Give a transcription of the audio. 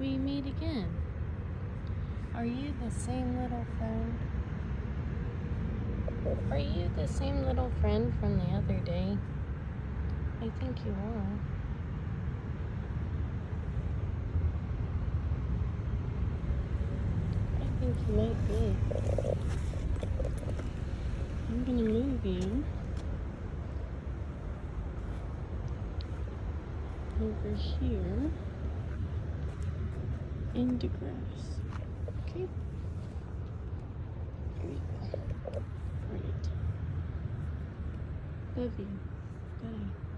we meet again. Are you the same little friend? Are you the same little friend from the other day? I think you are. I think you might be. I'm gonna move you over here into grass. Okay? There you go. Alright. Love you. Bye.